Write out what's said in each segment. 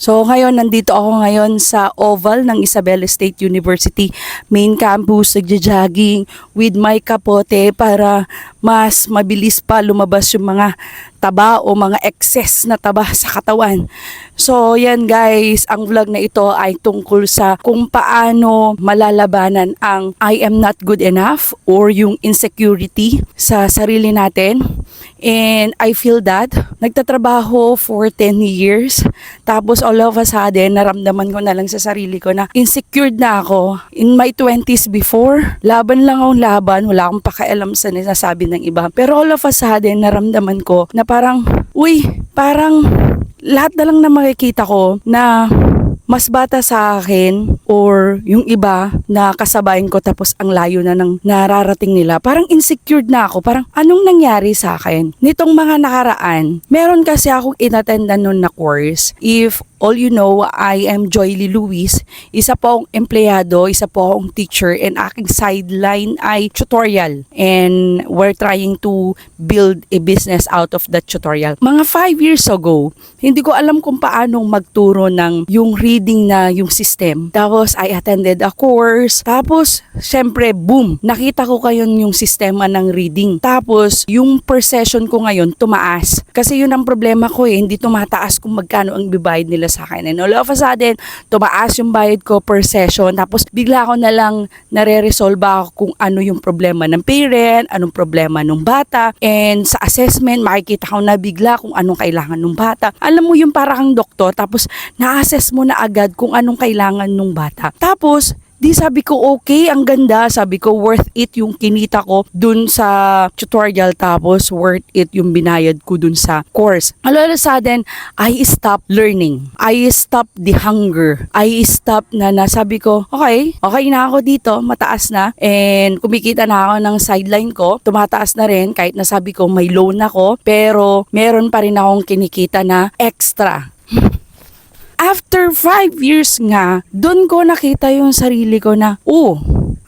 So ngayon, nandito ako ngayon sa oval ng Isabela State University main campus, nagja-jogging with my kapote para mas mabilis pa lumabas yung mga taba o mga excess na taba sa katawan. So yan guys, ang vlog na ito ay tungkol sa kung paano malalabanan ang I am not good enough or yung insecurity sa sarili natin. And I feel that nagtatrabaho for 10 years, tapos all of a sudden naramdaman ko na lang sa sarili ko na insecure na ako. In my 20s before, laban lang akong laban, wala akong pakialam sa nasasabi ng iba. Pero all of a sudden naramdaman ko na parang lahat na lang na makikita ko na mas bata sa akin or yung iba na kasabayan ko tapos ang layo na ng nararating nila. Parang insecure na ako. Parang anong nangyari sa akin? Nitong mga nakaraan, meron kasi akong inattendan nun na course. If all you know, I am Joyly Luis. Isa po akong empleyado, isa po akong teacher, and aking sideline ay tutorial. And we're trying to build a business out of that tutorial. Mga 5 years ago, hindi ko alam kung paano magturo ng yung reading na yung system. Tapos I attended a course. Tapos, syempre, boom, nakita ko kayo yung sistema ng reading. Tapos, yung per session ko ngayon, tumaas. Kasi yun ang problema ko hindi tumataas kung magkano ang bibayad nila sa akin. And all of a sudden, tumaas yung bayad ko per session. Tapos bigla ko na lang nare-resolve ako kung ano yung problema ng parent, anong problema ng bata. And sa assessment, makikita ko na bigla kung anong kailangan ng bata. Alam mo yung para kang doktor, tapos na-assess mo na agad kung anong kailangan ng bata. Tapos, di sabi ko okay, ang ganda, sabi ko worth it yung kinita ko dun sa tutorial, tapos worth it yung binayad ko dun sa course. All of a sudden, I stopped learning. I stopped the hunger. I stopped na sabi ko, okay na ako dito, mataas na, and kumikita na ako ng sideline ko, tumataas na rin kahit nasabi ko may loan ako, pero meron pa rin akong kinikita na extra. After 5 years nga, doon ko nakita yung sarili ko na,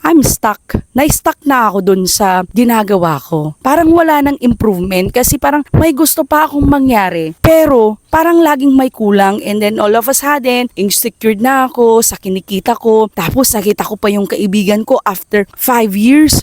I'm stuck. Na-stuck na ako doon sa ginagawa ko. Parang wala nang improvement kasi parang may gusto pa akong mangyari. Pero parang laging may kulang, and then all of a sudden, insecure na ako sa kinikita ko. Tapos nakita ko pa yung kaibigan ko after 5 years.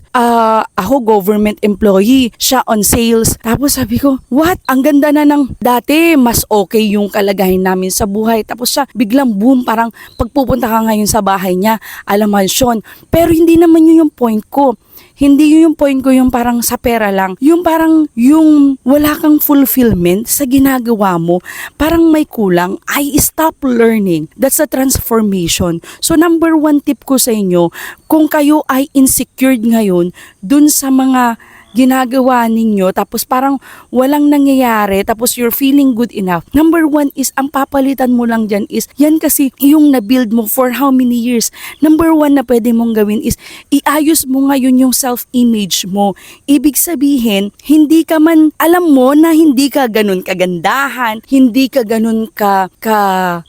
Ako government employee, siya on sales. Tapos sabi ko, what? Ang ganda na ng dati, mas okay yung kalagayan namin sa buhay. Tapos siya biglang boom, parang pagpupunta ka ngayon sa bahay niya, mansyon. Pero hindi naman yun yung point ko. Hindi yun yung point ko, yung parang sa pera lang. Yung parang yung wala kang fulfillment sa ginagawa mo. Parang may kulang. I stop learning. That's a transformation. So number 1 tip ko sa inyo, kung kayo ay insecure ngayon dun sa mga ginagawa ninyo, tapos parang walang nangyayari, tapos you're feeling good enough. Number 1 is, ang papalitan mo lang dyan is, yan kasi yung na-build mo for how many years. Number 1 na pwede mong gawin is, iayos mo ngayon yung self-image mo. Ibig sabihin, hindi ka man, alam mo na hindi ka ganun kagandahan, hindi ka ganun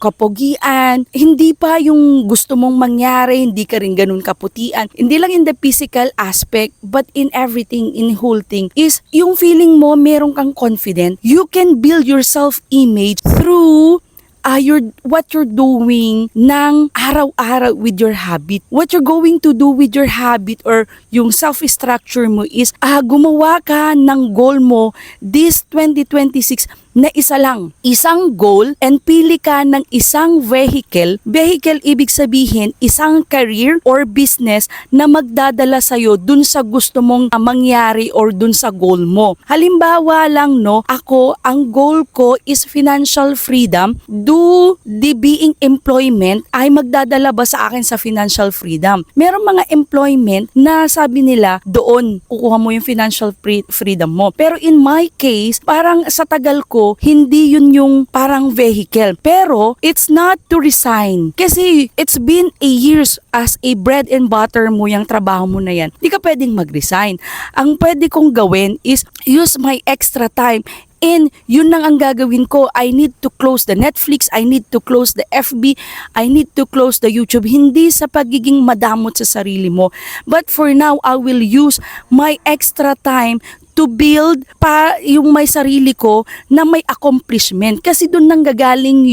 kapogian, hindi pa yung gusto mong mangyari, hindi ka rin ganun kaputian. Hindi lang in the physical aspect, but in everything, in whole thing is yung feeling mo meron kang confident. You can build your self-image through what you're doing ng araw-araw with your habit. What you're going to do with your habit or yung self-structure mo is gumawa ka ng goal mo this 2026 na isa lang, isang goal, and pili ka ng isang vehicle. Vehicle ibig sabihin isang career or business na magdadala sa'yo dun sa gusto mong mangyari or dun sa goal mo. Halimbawa lang ako, ang goal ko is financial freedom. Do the being employment ay magdadala ba sa akin sa financial freedom? Merong mga employment na sabi nila doon kukuha mo yung financial freedom mo. Pero in my case, parang sa tagal ko, hindi yun yung parang vehicle. Pero, it's not to resign. Kasi, it's been a years as a bread and butter mo yung trabaho mo na yan. Hindi ka pwedeng mag-resign. Ang pwede kong gawin is use my extra time. And yun lang ang gagawin ko. I need to close the Netflix, I need to close the FB, I need to close the YouTube. Hindi sa pagiging madamot sa sarili mo. But for now, I will use my extra time to build pa yung may sarili ko na may accomplishment. Kasi doon nanggagaling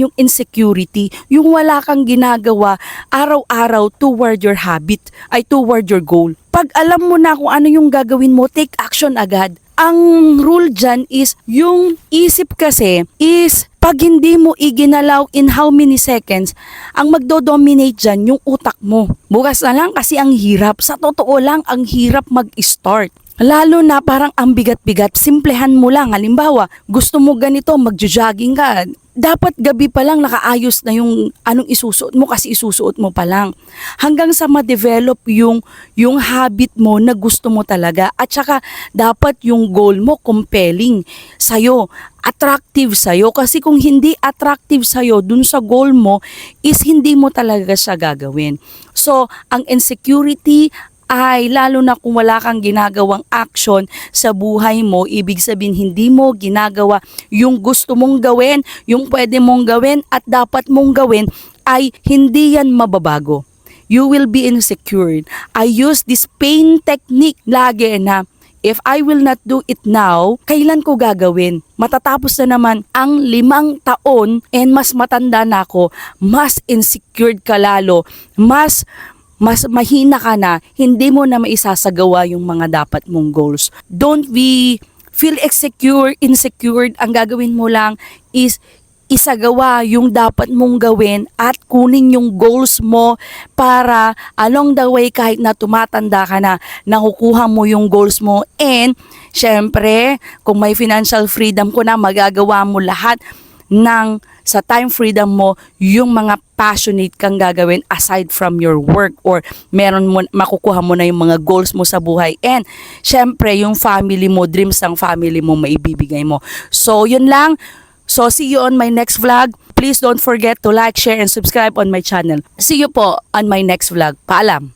yung insecurity, yung wala kang ginagawa araw-araw toward your habit, ay toward your goal. Pag alam mo na kung ano yung gagawin mo, take action agad. Ang rule dyan is, yung isip kasi is, pag hindi mo iginalaw in how many seconds, ang magdo-dominate dyan yung utak mo. Bukas na lang kasi ang hirap. Sa totoo lang, ang hirap mag-start. Lalo na parang ang bigat-bigat, simplehan mo lang. Halimbawa, gusto mo ganito, magjo-jogging ka. Dapat gabi pa lang nakaayos na yung anong isusuot mo kasi isusuot mo pa lang. Hanggang sa ma-develop yung habit mo na gusto mo talaga. At saka dapat yung goal mo compelling sa'yo, attractive sa'yo. Kasi kung hindi attractive sa'yo dun sa goal mo is hindi mo talaga siya gagawin. So, ang insecurity ay lalo na kung wala kang ginagawang action sa buhay mo, ibig sabihin hindi mo ginagawa yung gusto mong gawin, yung pwede mong gawin at dapat mong gawin, ay hindi yan mababago. You will be insecure. I use this pain technique lagi na if I will not do it now, kailan ko gagawin? Matatapos na naman ang 5 taon and mas matanda na ako, mas insecure ka lalo, mas mahina ka na, hindi mo na maisasagawa yung mga dapat mong goals. Don't be feel insecure. Ang gagawin mo lang is isagawa yung dapat mong gawin at kunin yung goals mo para along the way kahit na tumatanda ka na, nakukuha mo yung goals mo. And syempre, kung may financial freedom ko na, magagawa mo lahat ng sa time freedom mo yung mga passionate kang gagawin aside from your work, or makukuha mo na yung mga goals mo sa buhay. And syempre yung family mo, dreams ng family mo maibibigay mo. So yun lang. So see you on my next vlog. Please don't forget to like, share and subscribe on my channel. See you po on my next vlog. Paalam.